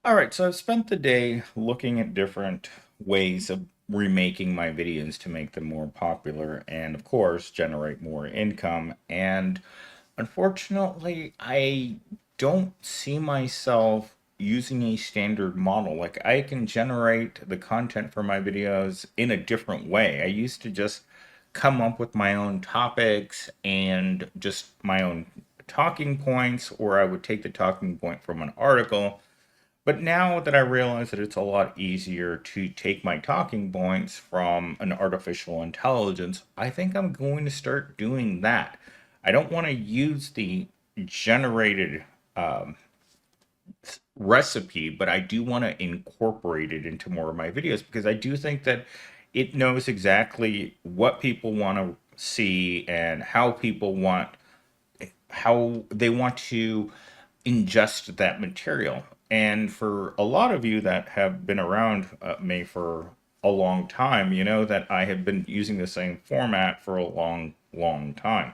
All right, so I've spent the day looking at different ways of remaking my videos to make them more popular and, of course, generate more income. And unfortunately, I don't see myself using a standard model. Like, I can generate the content for my videos in a different way. I used to just come up with my own topics and just my own talking points, or I would take the talking point from an article, but now that I realize that it's a lot easier to take my talking points from an artificial intelligence, I think I'm going to start doing that. I don't want to use the generated um, recipe, but I do want to incorporate it into more of my videos because I do think that it knows exactly what people want to see and how they want to ingest that material. And for a lot of you that have been around me for a long time, you know that I have been using the same format for a long, long time.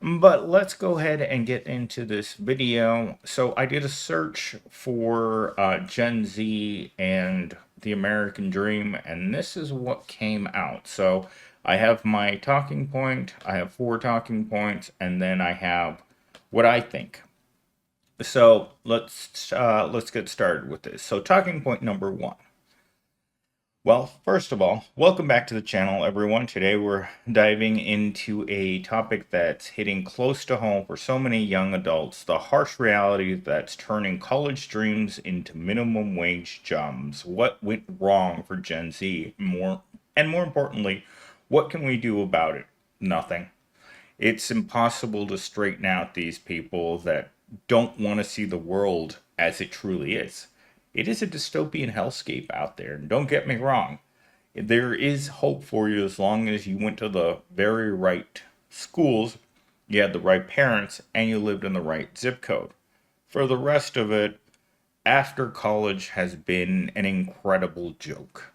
But let's go ahead and get into this video. So I did a search for Gen Z and the American Dream, and this is what came out. So I have my talking point, I have four talking points, and then I have what I think. So let's get started with this. So talking point number one. Well, first of all, welcome back to the channel, everyone. Today we're diving into a topic that's hitting close to home for so many young adults, the harsh reality that's turning college dreams into minimum wage jobs. What went wrong for Gen Z? More importantly, what can we do about it? Nothing. It's impossible to straighten out these people that don't want to see the world as it truly is. It is a dystopian hellscape out there. And don't get me wrong, there is hope for you as long as you went to the very right schools, you had the right parents, and you lived in the right zip code. For the rest of it, after college has been an incredible joke.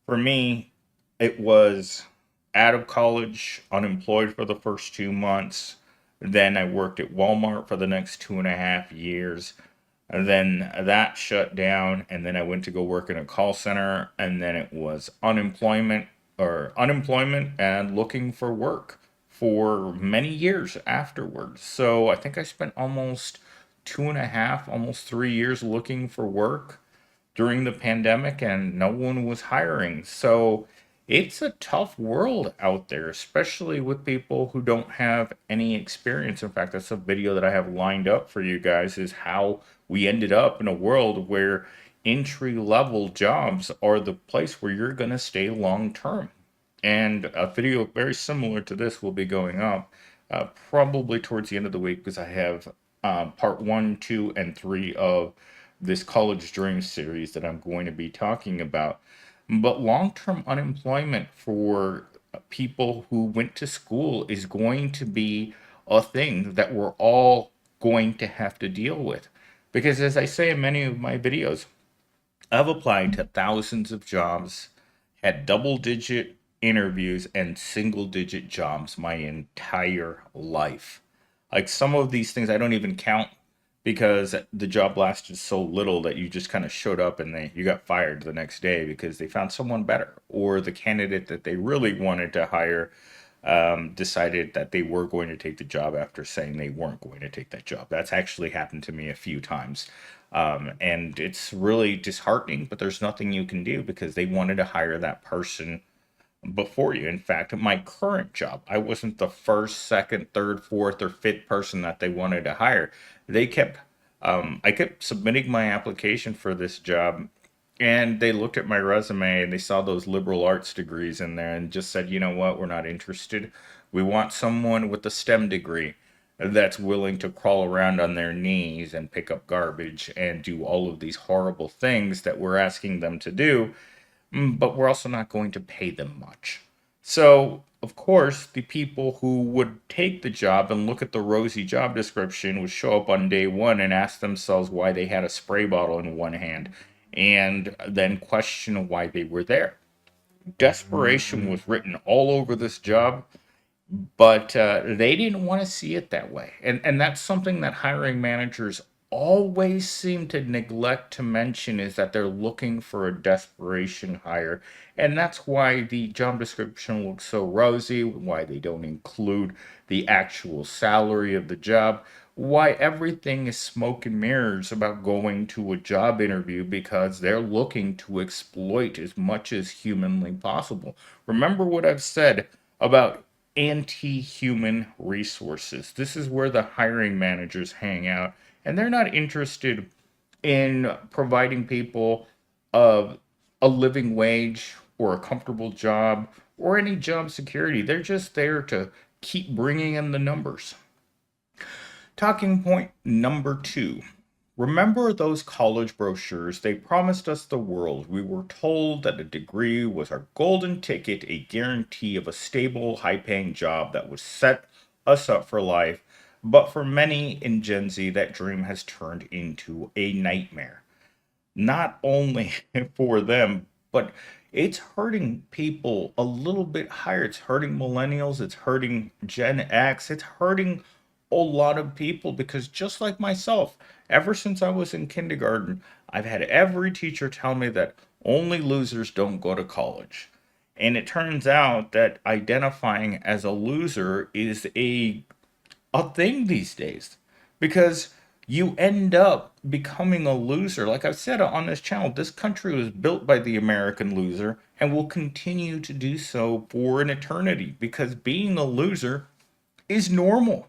For me, it was out of college, unemployed for the first 2 months. Then I worked at Walmart for the next 2.5 years. And then that shut down, and then I went to go work in a call center, and then it was unemployment and looking for work for many years afterwards. So I think I spent almost 2.5, almost 3 years looking for work during the pandemic, and no one was hiring. So it's a tough world out there, especially with people who don't have any experience. In fact, that's a video that I have lined up for you guys, is how we ended up in a world where entry level jobs are the place where you're going to stay long term. And a video very similar to this will be going up probably towards the end of the week, because I have part one, two, and three of this College Dreams series that I'm going to be talking about. But long term unemployment for people who went to school is going to be a thing that we're all going to have to deal with. Because, as I say in many of my videos, I've applied to thousands of jobs, had double digit interviews, and single digit jobs my entire life. Like, some of these things I don't even count because the job lasted so little that you just kind of showed up and you got fired the next day because they found someone better, or the candidate that they really wanted to hire decided that they were going to take the job after saying they weren't going to take that job. That's actually happened to me a few times. And it's really disheartening, but there's nothing you can do because they wanted to hire that person before you. In fact, my current job, I wasn't the first, second, third, fourth, or fifth person that they wanted to hire. They kept, I kept submitting my application for this job, and they looked at my resume and they saw those liberal arts degrees in there and just said, you know what, we're not interested. We want someone with a STEM degree that's willing to crawl around on their knees and pick up garbage and do all of these horrible things that we're asking them to do, but we're also not going to pay them much. So, of course, the people who would take the job and look at the rosy job description would show up on day one and ask themselves why they had a spray bottle in one hand, and then question why they were there. Desperation was written all over this job, but they didn't want to see it that way. And that's something that hiring managers always seem to neglect to mention is that they're looking for a desperation hire. And that's why the job description looks so rosy, why they don't include the actual salary of the job, why everything is smoke and mirrors about going to a job interview because they're looking to exploit as much as humanly possible. Remember what I've said about anti human resources. This is where the hiring managers hang out, and they're not interested in providing people a, a living wage or a comfortable job or any job security. They're just there to keep bringing in the numbers. Talking point number two. Remember those college brochures? They promised us the world. We were told that a degree was our golden ticket, a guarantee of a stable, high paying job that would set us up for life. But for many in Gen Z, that dream has turned into a nightmare. Not only for them, but it's hurting people a little bit higher. It's hurting millennials, it's hurting Gen X, it's hurting a lot of people because just like myself, ever since I was in kindergarten, I've had every teacher tell me that only losers don't go to college. And it turns out that identifying as a loser is a thing these days because you end up becoming a loser. Like I've said on this channel, this country was built by the American loser and will continue to do so for an eternity because being a loser is normal.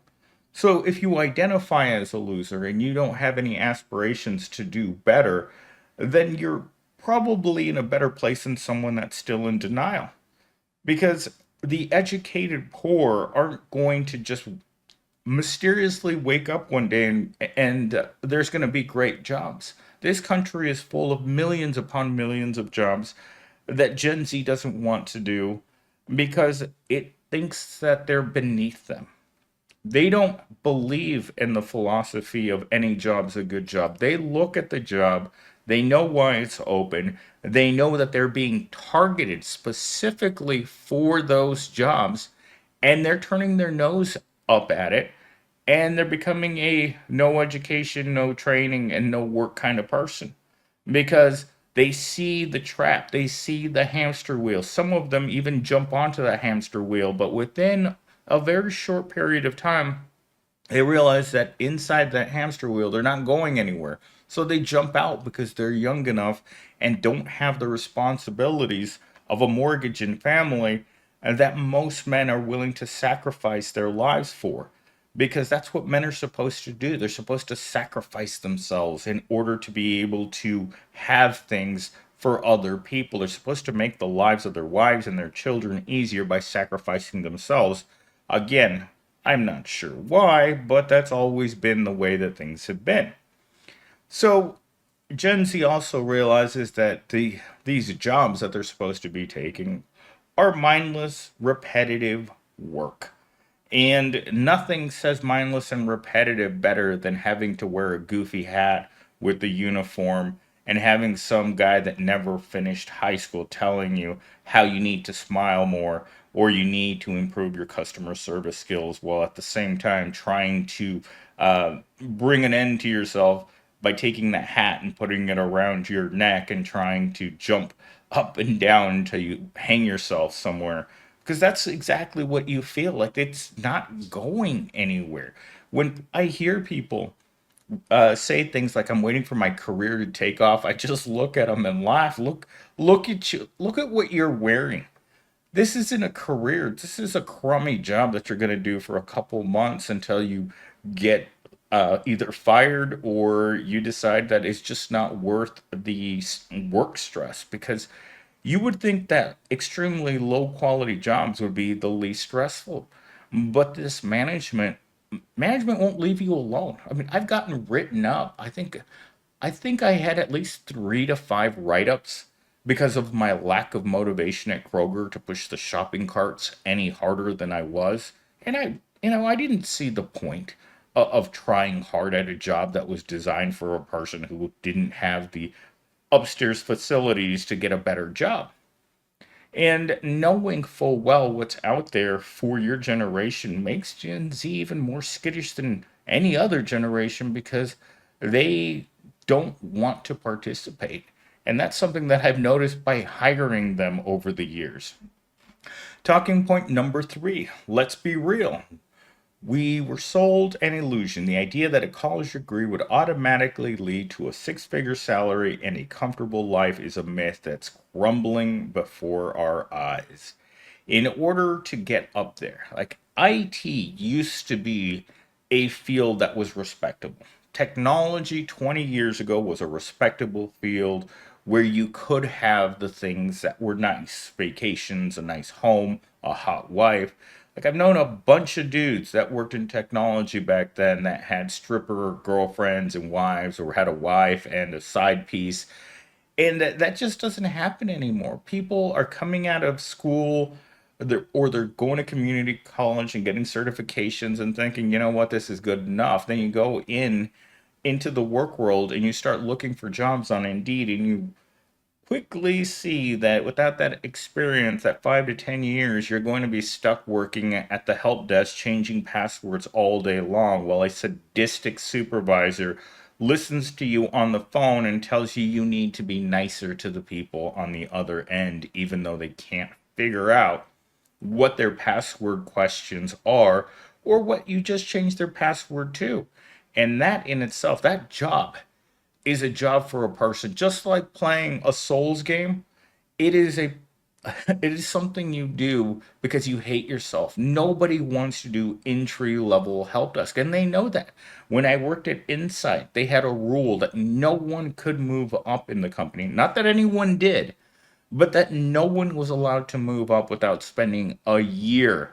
So if you identify as a loser and you don't have any aspirations to do better, then you're probably in a better place than someone that's still in denial. Because the educated poor aren't going to just mysteriously wake up one day and there's going to be great jobs. This country is full of millions upon millions of jobs that Gen Z doesn't want to do because it thinks that they're beneath them. They don't believe in the philosophy of any job's a good job. They look at the job, they know why it's open, they know that they're being targeted specifically for those jobs, and they're turning their nose up at it, and they're becoming a no education, no training, and no work kind of person because they see the trap, they see the hamster wheel. Some of them even jump onto the hamster wheel, but within a very short period of time, they realize that inside that hamster wheel, they're not going anywhere. So they jump out because they're young enough and don't have the responsibilities of a mortgage and family that most men are willing to sacrifice their lives for. Because that's what men are supposed to do. They're supposed to sacrifice themselves in order to be able to have things for other people. They're supposed to make the lives of their wives and their children easier by sacrificing themselves. Again, I'm not sure why, but that's always been the way that things have been. So Gen Z also realizes that these jobs that they're supposed to be taking are mindless, repetitive work. And nothing says mindless and repetitive better than having to wear a goofy hat with the uniform and having some guy that never finished high school telling you how you need to smile more or you need to improve your customer service skills while at the same time trying to bring an end to yourself by taking that hat and putting it around your neck and trying to jump up and down until you hang yourself somewhere because that's exactly what you feel like. It's not going anywhere. When I hear people say things like I'm waiting for my career to take off, I just look at them and laugh. Look at you. Look at what you're wearing. This isn't a career. This is a crummy job that you're going to do for a couple months until you get either fired or you decide that it's just not worth the work stress because you would think that extremely low quality jobs would be the least stressful. But this management won't leave you alone. I mean, I've gotten written up. I think I had at least 3 to 5 write-ups because of my lack of motivation at Kroger to push the shopping carts any harder than I was. And I didn't see the point of trying hard at a job that was designed for a person who didn't have the upstairs facilities to get a better job. And knowing full well what's out there for your generation makes Gen Z even more skittish than any other generation because They don't want to participate. And that's something that I've noticed by hiring them over the years. Talking point number three, let's be real. We were sold an illusion, the idea that a college degree would automatically lead to a six-figure salary and a comfortable life is a myth that's crumbling before our eyes. In order to get up there, like IT used to be a field that was respectable. Technology 20 years ago was a respectable field where you could have the things that were nice vacations, a nice home, a hot wife. Like, I've known a bunch of dudes that worked in technology back then that had stripper girlfriends and wives, or had a wife and a side piece. And that just doesn't happen anymore. People are coming out of school, or they're going to community college and getting certifications and thinking, you know what, this is good enough. Then you go into the work world and you start looking for jobs on Indeed, and you quickly see that without that experience, that 5 to 10 years, you're going to be stuck working at the help desk changing passwords all day long while a sadistic supervisor listens to you on the phone and tells you you need to be nicer to the people on the other end, even though they can't figure out what their password questions are or what you just changed their password to. And that in itself, that job is a job for a person, just like playing a Souls game. It is a it is something you do because you hate yourself. Nobody wants to do entry level help desk, and they know that. When I worked at Insight, they had a rule that no one could move up in the company. Not that anyone did, but that no one was allowed to move up without spending a year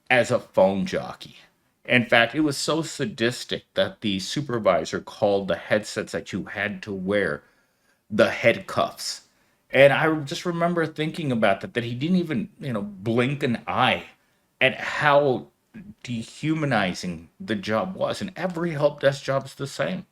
as a phone jockey. In fact, it was so sadistic that the supervisor called the headsets that you had to wear the head cuffs. And I just remember thinking about that he didn't even, blink an eye at how dehumanizing the job was. And every help desk job is the same.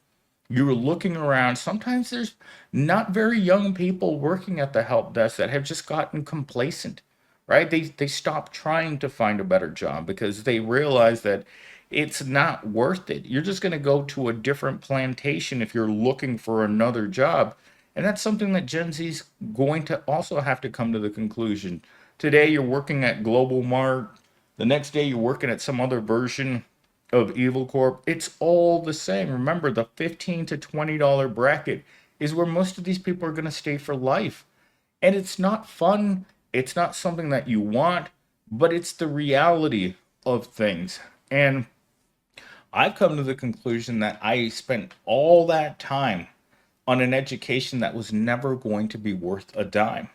You're looking around. Sometimes there's not very young people working at the help desk that have just gotten complacent, right? They stop trying to find a better job because they realize that it's not worth it. You're just going to go to a different plantation if you're looking for another job. And that's something that Gen Z's going to also have to come to the conclusion. Today you're working at Global Mart. The next day you're working at some other version of Evil Corp. It's all the same. Remember, the $15 to $20 bracket is where most of these people are going to stay for life. And it's not fun. It's not something that you want, but it's the reality of things. And I've come to the conclusion that I spent all that time on an education that was never going to be worth a dime.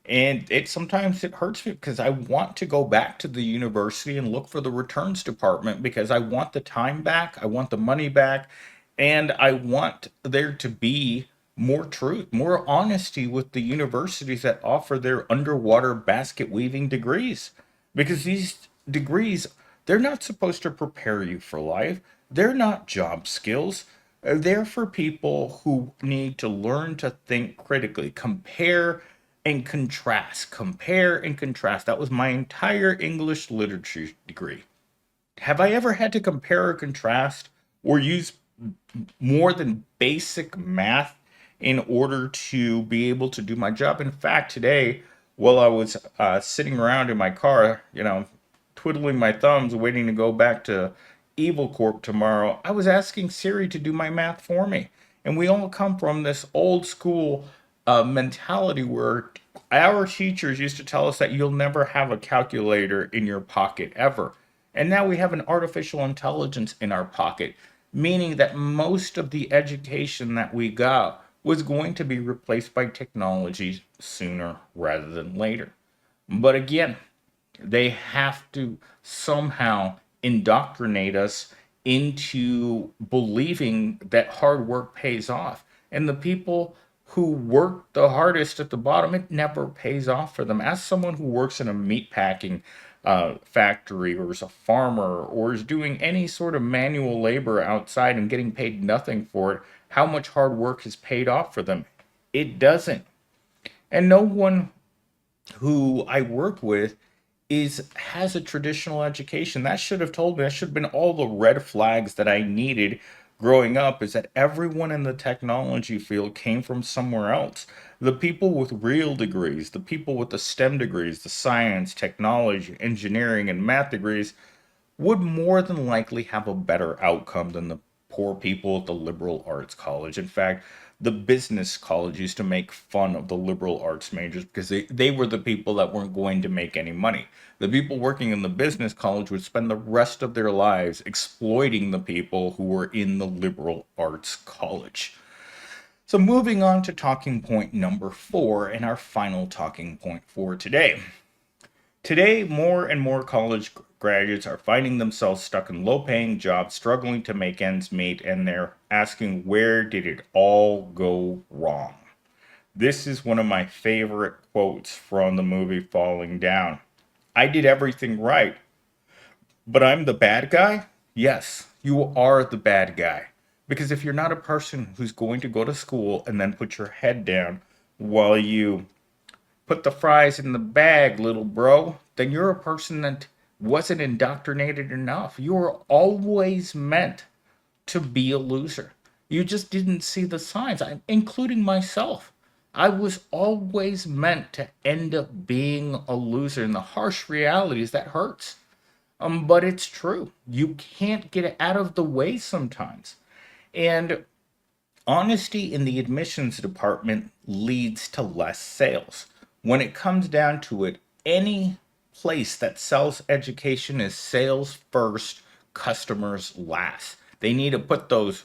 And it sometimes it hurts me because I want to go back to the university and look for the returns department because I want the time back, I want the money back, and I want there to be more truth, more honesty with the universities that offer their underwater basket weaving degrees. Because these degrees, they're not supposed to prepare you for life. They're not job skills. They're for people who need to learn to think critically, compare and contrast. Compare and contrast. That was my entire English literature degree. Have I ever had to compare or contrast or use more than basic math in order to be able to do my job? In fact, today, while I was sitting around in my car, twiddling my thumbs, waiting to go back to Evil Corp tomorrow, I was asking Siri to do my math for me. And we all come from this old school mentality where our teachers used to tell us that you'll never have a calculator in your pocket ever. And now we have an artificial intelligence in our pocket, meaning that most of the education that we got was going to be replaced by technology sooner rather than later. But again, they have to somehow indoctrinate us into believing that hard work pays off. And the people who work the hardest at the bottom, it never pays off for them. As someone who works in a meat packing factory, or is a farmer, or is doing any sort of manual labor outside and getting paid nothing for it, how much hard work has paid off for them? It doesn't. And no one who I work with has a traditional education. That should have told me, that should have been all the red flags that I needed growing up is that everyone in the technology field came from somewhere else. The people with real degrees, the people with the STEM degrees, the science, technology, engineering, and math degrees, would more than likely have a better outcome than the poor people at the liberal arts college. In fact, the business college used to make fun of the liberal arts majors because they were the people that weren't going to make any money. The people working in the business college would spend the rest of their lives exploiting the people who were in the liberal arts college. So, moving on to talking point number 4 and our final talking point for today. Today, more and more college graduates are finding themselves stuck in low paying jobs, struggling to make ends meet, and they're asking, where did it all go wrong? This is one of my favorite quotes from the movie Falling Down. I did everything right, but I'm the bad guy? Yes, you are the bad guy. Because if you're not a person who's going to go to school and then put your head down while you put the fries in the bag, little bro, then you're a person that wasn't indoctrinated enough. You were always meant to be a loser. You just didn't see the signs, including myself. I was always meant to end up being a loser. And the harsh reality is that hurts. But it's true. You can't get it out of the way sometimes. And honesty in the admissions department leads to less sales. When it comes down to it, any place that sells education is sales first, customers last. They need to put those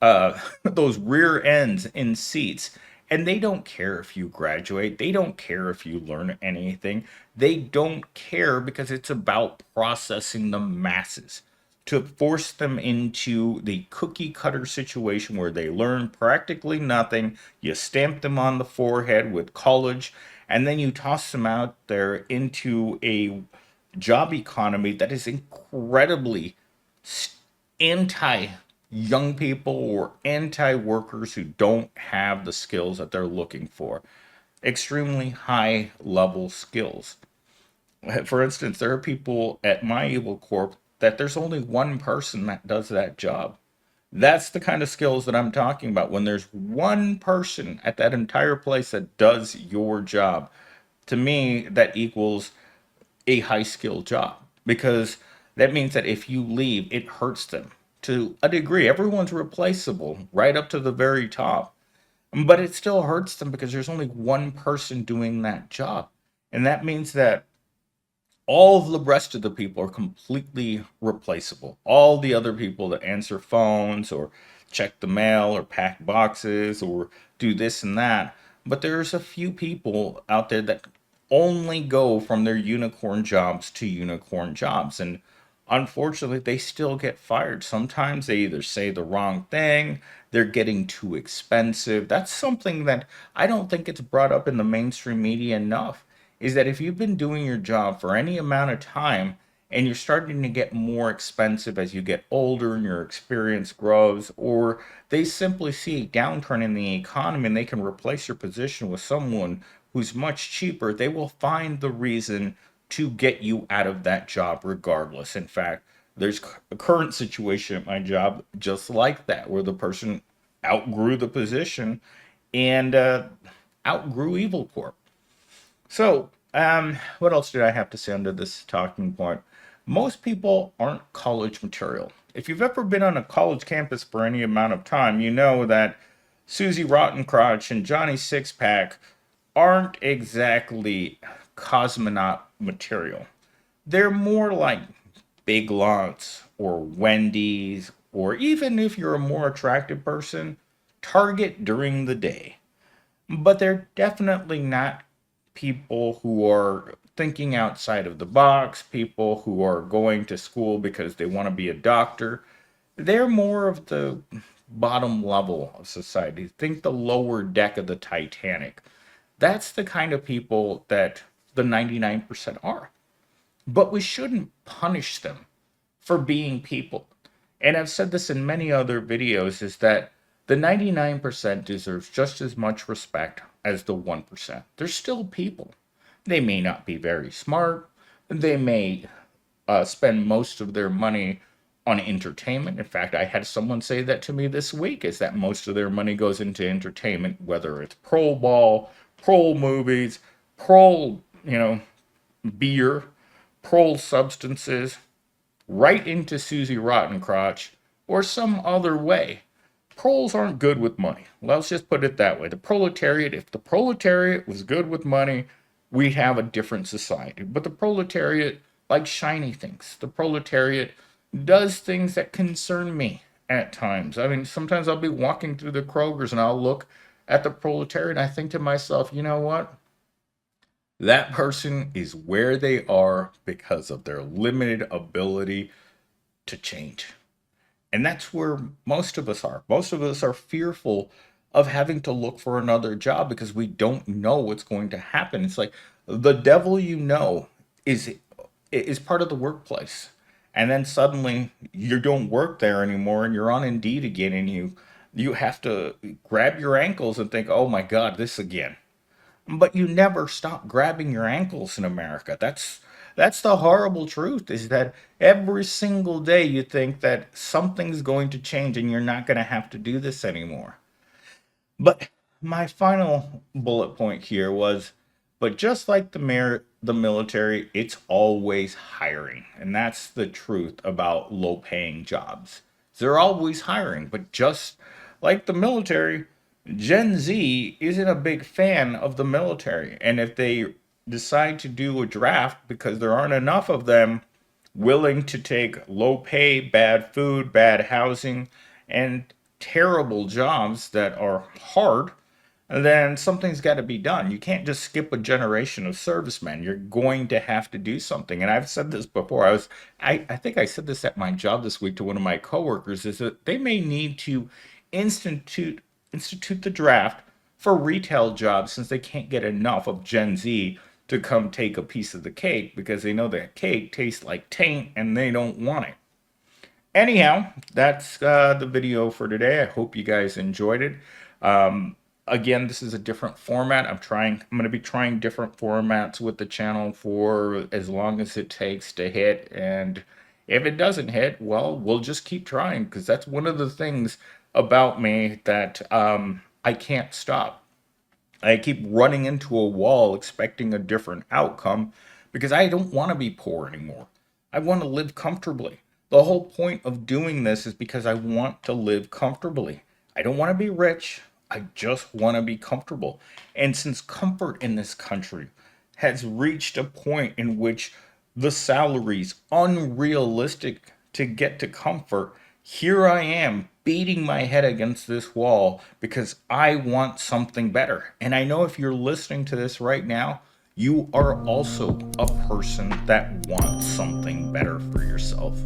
those rear ends in seats. And they don't care if you graduate. They don't care if you learn anything. They don't care because it's about processing the masses to force them into the cookie cutter situation where they learn practically nothing. You stamp them on the forehead with college, and then you toss them out there into a job economy that is incredibly anti young people or anti workers who don't have the skills that they're looking for. Extremely high level skills. For instance, there are people at my evil corp that there's only one person that does that job. That's the kind of skills that I'm talking about. When there's one person at that entire place that does your job, to me, that equals a high skill job because that means that if you leave, it hurts them to a degree. Everyone's replaceable right up to the very top, but it still hurts them because there's only one person doing that job. And that means that all of the rest of the people are completely replaceable. All the other people that answer phones or check the mail or pack boxes or do this and that. But there's a few people out there that only go from their unicorn jobs to unicorn jobs. And unfortunately, they still get fired. Sometimes they either say the wrong thing, they're getting too expensive. That's something that I don't think it's brought up in the mainstream media enough is that if you've been doing your job for any amount of time and you're starting to get more expensive as you get older and your experience grows, or they simply see a downturn in the economy and they can replace your position with someone who's much cheaper, they will find the reason to get you out of that job regardless. In fact, there's a current situation at my job just like that, where the person outgrew the position and outgrew Evil Corp. So, what else did I have to say under this talking point? Most people aren't college material. If you've ever been on a college campus for any amount of time, you know that Susie Rottencrotch and Johnny Sixpack aren't exactly cosmonaut material. They're more like Big Lots or Wendy's, or even if you're a more attractive person, Target during the day. But they're definitely not people who are thinking outside of the box, people who are going to school because they want to be a doctor. They're more of the bottom level of society. Think the lower deck of the Titanic. That's the kind of people that the 99% are. But we shouldn't punish them for being people. And I've said this in many other videos is that the 99% deserves just as much respect as the 1%. They're still people. They may not be very smart. They may spend most of their money on entertainment. In fact, I had someone say that to me this week, is that most of their money goes into entertainment, whether it's pro ball, pro movies, pro, beer, pro substances, right into Susie Rottencrotch or some other way. Proles aren't good with money. Let's just put it that way. The proletariat, if the proletariat was good with money, we'd have a different society. But the proletariat likes shiny things. The proletariat does things that concern me at times. I mean, sometimes I'll be walking through the Krogers and I'll look at the proletariat and I think to myself, you know what? That person is where they are because of their limited ability to change. And that's where most of us are. Most of us are fearful of having to look for another job because we don't know what's going to happen. It's like the devil is part of the workplace. And then suddenly you don't work there anymore and you're on Indeed again and you have to grab your ankles and think, "Oh my god, this again." But you never stop grabbing your ankles in America. That's the horrible truth, is that every single day you think that something's going to change and you're not going to have to do this anymore. But my final bullet point here was, but just like the military, it's always hiring. And that's the truth about low paying jobs. They're always hiring, but just like the military, Gen Z isn't a big fan of the military. And if they decide to do a draft because there aren't enough of them willing to take low pay, bad food, bad housing, and terrible jobs that are hard, then something's got to be done. You can't just skip a generation of servicemen. You're going to have to do something. And I've said this before. I think I said this at my job this week to one of my coworkers, is that they may need to institute institute the draft for retail jobs, since they can't get enough of Gen Z to come take a piece of the cake because they know that cake tastes like taint and they don't want it. Anyhow, that's the video for today. I hope you guys enjoyed it. Again, this is a different format. I'm going to be trying different formats with the channel for as long as it takes to hit. And if it doesn't hit, well, we'll just keep trying, because that's one of the things about me that I can't stop. I keep running into a wall expecting a different outcome because I don't want to be poor anymore. I want to live comfortably. The whole point of doing this is because I want to live comfortably. I don't want to be rich. I just want to be comfortable. And since comfort in this country has reached a point in which the salary's unrealistic to get to comfort, here I am beating my head against this wall because I want something better. And I know if you're listening to this right now, you are also a person that wants something better for yourself.